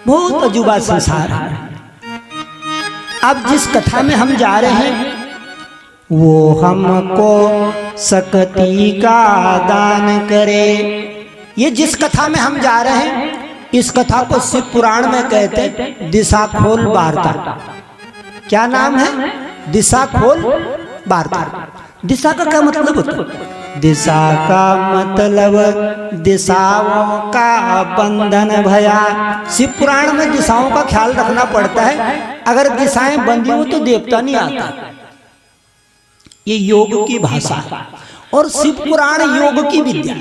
बहुत अजूबा संसार है। अब जिस कथा में हम जा रहे हैं वो हमको शक्ति का दान करे। ये जिस कथा में हम जा रहे हैं इस कथा को शिव पुराण में कहते हैं दिशा खोल वार्ता। क्या नाम है? दिशा खोल वार्ता। दिशा का क्या मतलब होता है? दिशा का मतलब दिशाओं का बंधन भया। शिव पुराण में दिशाओं का ख्याल रखना पड़ता है। अगर दिशाएं बंधी हो तो देवता नहीं आता। ये योग की भाषा और शिव पुराण योग की विद्या।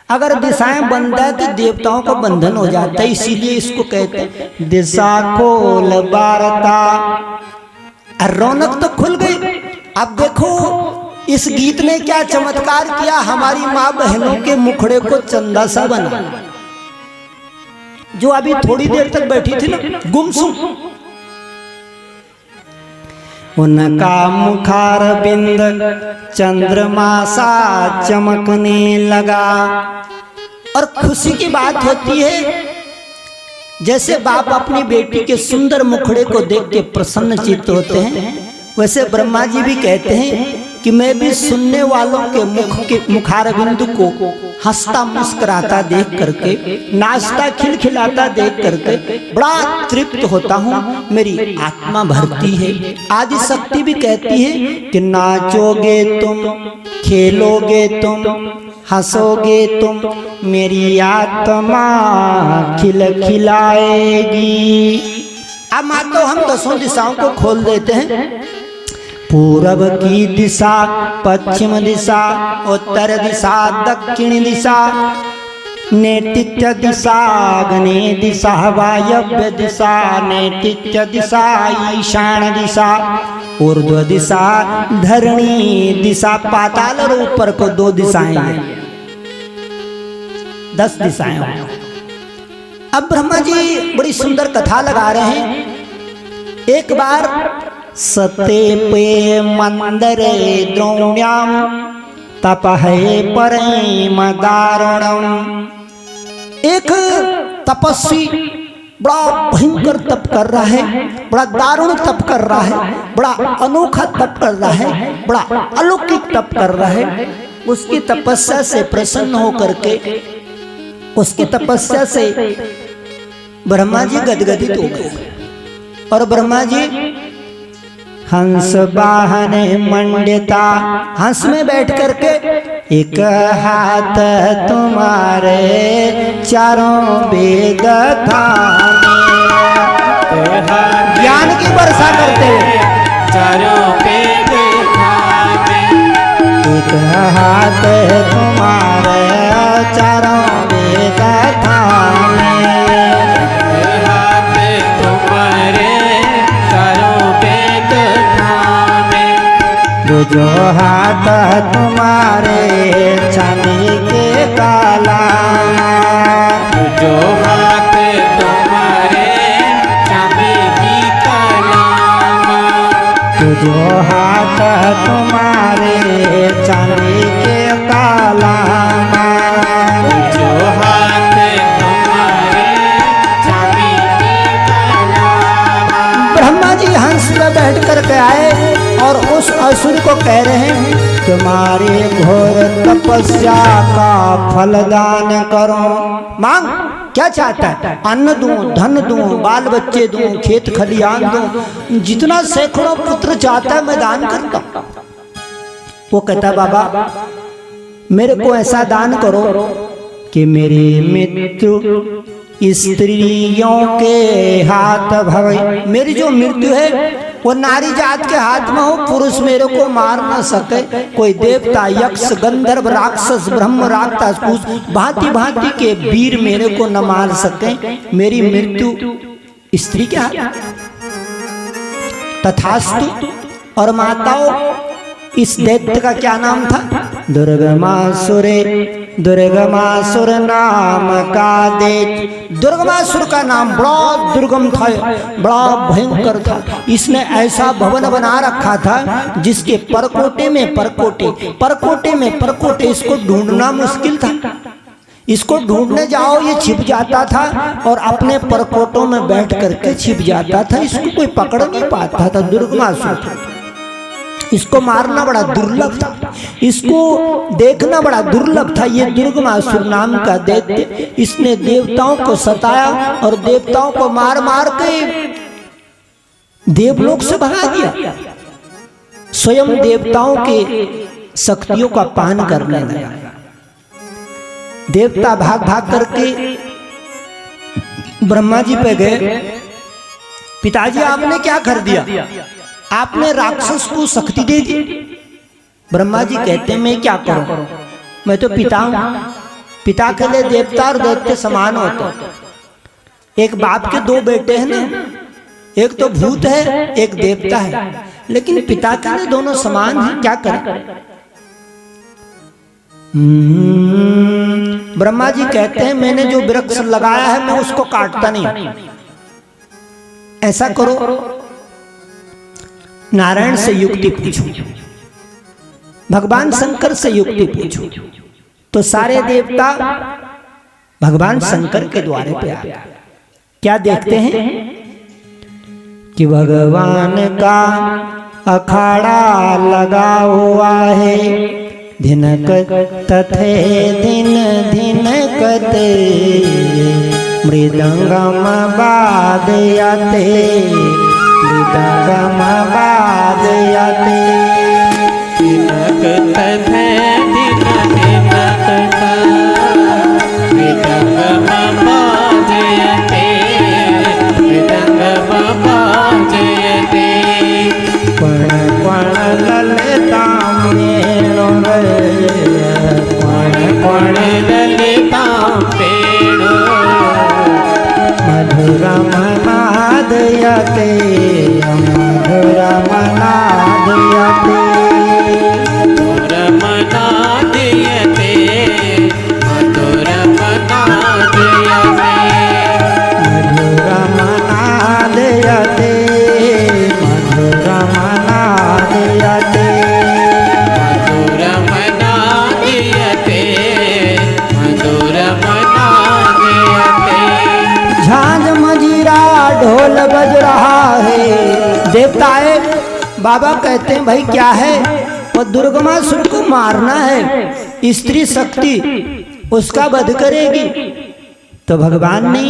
अगर दिशाएं बंद है तो देवताओं का बंधन हो जाता है, इसीलिए इसको कहते हैं दिशा खोल वार्ता। रौनक तो खुल गई। अब देखो इस गीत ने क्या चमत्कार किया, हमारी माँ बहनों के मुखड़े को चंदा सा बना। जो अभी थोड़ी देर तक बैठी थी ना गुमसुम, उनका मुखार बिंद चंद्रमा सा चमकने लगा। और खुशी की बात होती है जैसे बाप अपनी बेटी के सुंदर मुखड़े को देख के प्रसन्न चित्त होते हैं, वैसे ब्रह्मा जी भी कहते हैं कि मैं भी सुनने वालों के मुखार बिंदु को हंसता मुस्कुराता देख करके, नाचता खिलखिलाता देख करके बड़ा तृप्त होता हूँ। मेरी आत्मा भरती है। आदि शक्ति भी कहती है कि नाचोगे तुम, खेलोगे तुम, हंसोगे तुम, मेरी आत्मा खिलखिलाएगी। अब मान तो हम दसों दिशाओं को खोल देते हैं। पूरब की दिशा, पश्चिम दिशा, उत्तर दिशा, दक्षिण दिशा, नैत्य दिशा, अग्नि दिशा, वायव्य दिशा, नैत्य दिशा, ईशान दिशा, ऊर्ध्व दिशा, धरणी दिशा। पाताल और ऊपर को 2 दिशाएं हैं, 10 दिशाएं हैं। अब ब्रह्मा जी बड़ी सुंदर कथा लगा रहे हैं। एक बार सते पे मंदरे द्रोण्याम तपहे परम दारुणम। एक तपस्वी बड़ा भयंकर तप कर रहा है, बड़ा दारुण तप कर रहा है, बड़ा अनोखा तप कर रहा है, बड़ा अलौकिक तप कर रहा है। उसकी तपस्या से प्रसन्न होकर के, उसकी तपस्या से ब्रह्मा जी गदगदित हो गए। और ब्रह्मा जी हंस वाहन मंडिता, हंस में बैठ करके एक हाथ तुम्हारे चारों वेद थामे, ज्ञान की वर्षा करते हुए चारों वेद थामे। एक हाथ तुम्हारे चारों वेद थामे, जो हाथ तुम्हारे चांदी के काला, जो हाथ तुम्हारे चांदी की कलामा, जो हाथ तुम्हारे चांदी के काला, जो हाथ तुम्हारे चांदी की कलामा। ब्रह्मा जी हंस में बैठ कर के आए और उस असुर को कह रहे हैं तुम्हारी घोर तपस्या का फलदान करो। मांग, क्या चाहता है? अन्न दूं, धन दूं, बाल बच्चे दूं, खेत खलियान दूं, जितना सैकड़ों पुत्र चाहता है मैं दान करता। वो कहता बाबा मेरे को ऐसा दान करो कि मेरी मृत्यु स्त्रियों के हाथ भवे। मेरी जो मृत्यु है वो नारी जात के हाथ में हो, पुरुष मेरे को मार न सके। कोई देवता, यक्ष, गंधर्व, राक्षस, ब्रह्म, राक्षस, भांति भांति के वीर मेरे को न मार सके। मेरी मृत्यु स्त्री के हाथ। तथास्तु। और माताओं, इस दैत्य का क्या नाम था? दुर्गमासुरे। दुर्गमासुर नाम का दैत्य। दुर्गमासुर का नाम बड़ा दुर्गम था, बड़ा भयंकर था। इसने ऐसा भवन बना रखा था जिसके परकोटे में परकोटे, परकोटे में परकोटे, इसको ढूंढना मुश्किल था। इसको ढूंढने जाओ ये छिप जाता था और अपने परकोटों में बैठ करके छिप जाता था, इसको कोई पकड़ नहीं पाता था। दुर्गमासुर था, इसको मारना बड़ा दुर्लभ था, इसको देखना बड़ा दुर्लभ था। ये दुर्गमासुर नाम का दैत्य, इसने देवताओं को सताया और देवताओं को मार मार के देवलोक से भगा दिया। स्वयं देवताओं के शक्तियों का पान करने लगा। देवता भाग भाग करके ब्रह्मा जी पे गए, पिताजी आपने क्या कर दिया, आपने राक्षस को शक्ति दे दी। ब्रह्मा जी कहते हैं मैं क्या करूं, मैं तो पिता हूं, पिता के लिए देवता और दैत्य समान होते। एक बाप के दो बेटे हैं ना, एक तो भूत है एक देवता है, लेकिन पिता के लिए दोनों समान हैं, क्या करें। ब्रह्मा जी कहते हैं मैंने जो वृक्ष लगाया है मैं उसको काटता नहीं, ऐसा करो नारायण से युक्ति पूछो, भगवान शंकर से युक्ति पूछो। तो सारे देवता भगवान शंकर के द्वारे पे आए। क्या देखते हैं कि भगवान का अखाड़ा लगा हुआ है, धिनक तथे दिन धिनकते मृदंगम वादयते, मृदंगम वादयते। धिनक तथे दिन धिनकता मृदंगम वादयते, मृदंगम वादयते। पण पण ललितां वेणु पण ललितां वेणु मधुरं नादयते, मधुरं नादयते। मधुरं नादयते, मधुरं नादयते। मधुरं नादयते, मधुरं नादयते। मधुरं नादयते, मधुरं नादयते। झांझ मंजीरा ढोल बज रहा है। देवता है, बाबा कहते हैं भाई क्या है, वो दुर्गमासुर को मारना है, स्त्री शक्ति उसका वध करेगी। तो भगवान ने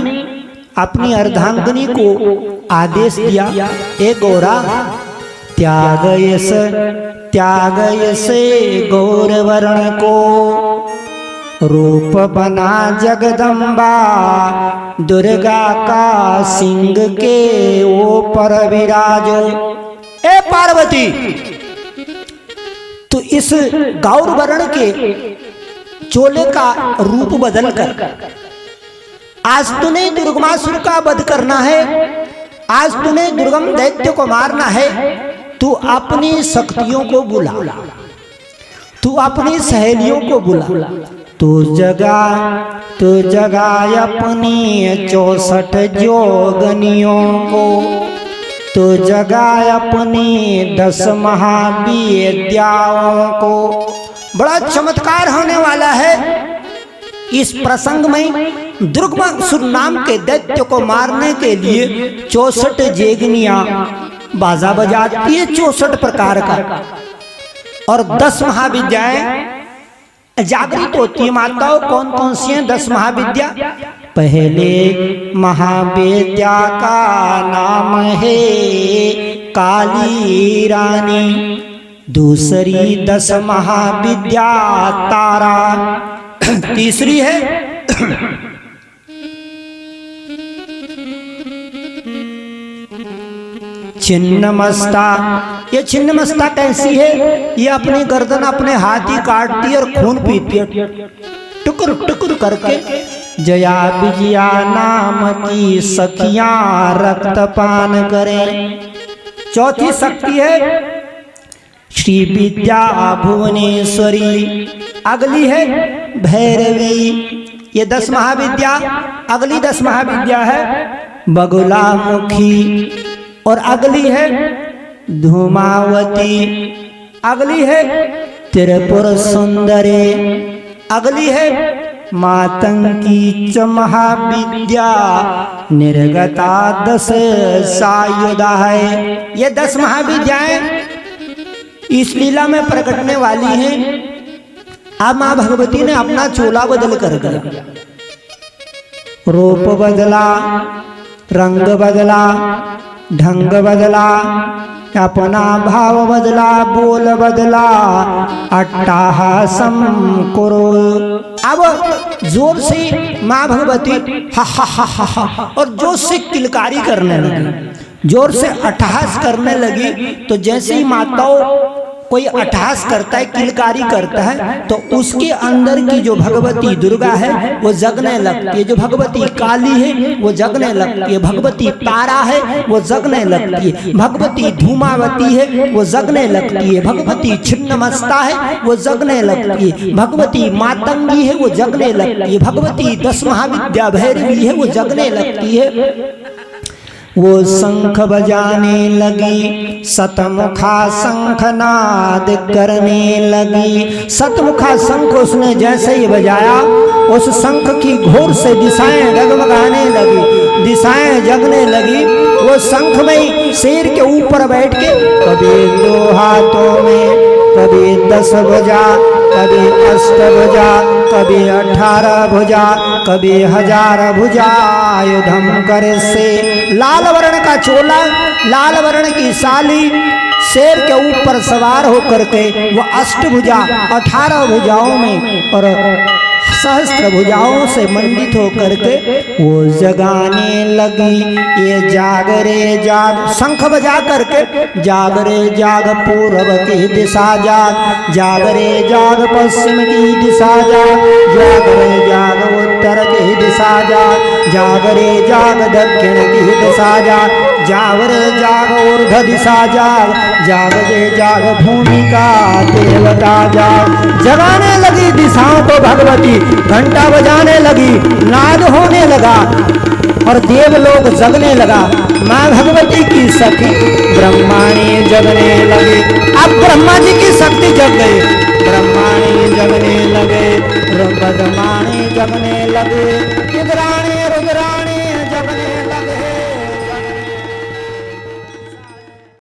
अपनी अर्धांगिनी को आदेश दिया, ए गौरा त्यागयसे गौर वर्ण को, रूप बना जगदम्बा दुर्गा का सिंह के ऊपर विराजो। ए पार्वती, तो इस गौर वर्ण के चोले का रूप बदल कर आज तूने दुर्गमासुर का वध करना है, आज तूने दुर्गम दैत्य को मारना है। तू अपनी शक्तियों को बुला, तू अपनी सहेलियों को बुला, तू जगा अपनी 64 जोगनियों को, तू जगा अपनी 10 महाविद्याओं को। बड़ा चमत्कार होने वाला है इस प्रसंग में। दुर्गमासुर नाम के दैत्य को मारने के लिए 64 जेगनियां बाजा बजाती है, 64 प्रकार का, और 10 महाविद्याएं जागृत होती है। माताओं कौन कौन सी हैं 10 महाविद्या? पहले महाविद्या का नाम है काली रानी, दूसरी 10 महाविद्या तारा, तीसरी है छिन्नमस्ता। ये छिन्नमस्ता कैसी है? ये अपनी गर्दन अपने हाथ ही काटती है और खून पीती है टुकुर टुकुर करके। जया विजया नाम की सखियां रक्तपान करें। चौथी शक्ति है श्री विद्या भुवनेश्वरी, अगली है भैरवी। ये 10 महाविद्या। अगली 10 महाविद्या है बगुलामुखी, और अगली है धूमावती, अगली है त्रिपुर सुंदरी, अगली है मातंगी च महाविद्या निर्गता 10 सायुधा है। ये 10 महाविद्याएं इस लीला में प्रकटने वाली हैं। अब मां भगवती ने अपना चोला बदल कर दिया, रूप बदला, रंग बदला, ढंग बदला, अपना भाव बदला, बोल बदला, अट्टहासम करो। अब जोर से मां भगवती हा हा हा हा हा और जोर से किलकारी करने लगी, जोर से अट्टहास करने लगी। तो जैसे ही माताओं कोई अट्टहास करता है, किलकारी करता है, तो उसके अंदर की जो भगवती दुर्गा है वो जगने लगती है, जो भगवती काली है वो जगने लगती है, भगवती तारा है वो जगने लगती है, भगवती धूमावती है वो जगने लगती है, भगवती छिन्नमस्ता है वो जगने लगती है, भगवती मातंगी है वो जगने लगती है, भगवती 10 महाविद्या भैरवी है वो जगने लगती है। वो शंख बजाने लगी, शतमुखा शंखनाद करने लगी। शतमुखा शंख उसने जैसे ही बजाया, उस शंख की घोर से दिशाएं डगमगाने लगी, दिशाएं जगने लगी। वो शंख में शेर के ऊपर बैठ के कभी 2 हाथों में, कभी 10 भुजा, कभी 8 भुजा, कभी 18 भुजा, कभी 1000 भुजा आयुधम करे से। लाल वर्ण का चोला, लाल वर्ण की साली शेर के ऊपर सवार होकर के वो 8 भुजा, 18 भुजाओं में और सहस्त्र भुजाओं से मंडित होकर के वो जगाने लगी। ये जाग रे जाग, शंख बजा करके जाग रे जाग पूर्व की दिशा जाग, जाग रे जाग पश्चिम की दिशा जाग, जाग रे जाग उत्तर की दिशा जाग, जाग रे जाग दक्षिण की दिशा जाग, जाग रे जाग ऊर्ध्व दिशा जाग, जाग रे जाग भूमि का देवता जाग। जगाने लगी दिशाओं को भगवती, घंटा बजाने लगी, नाद होने लगा और देवलोक जगने लगा। मां भगवती की शक्ति ब्रह्माणी जगने लगी। अब ब्रह्मा जी की शक्ति जग गई, ब्रह्माणी जगने लगे, ब्रह्माणी जगने लगे।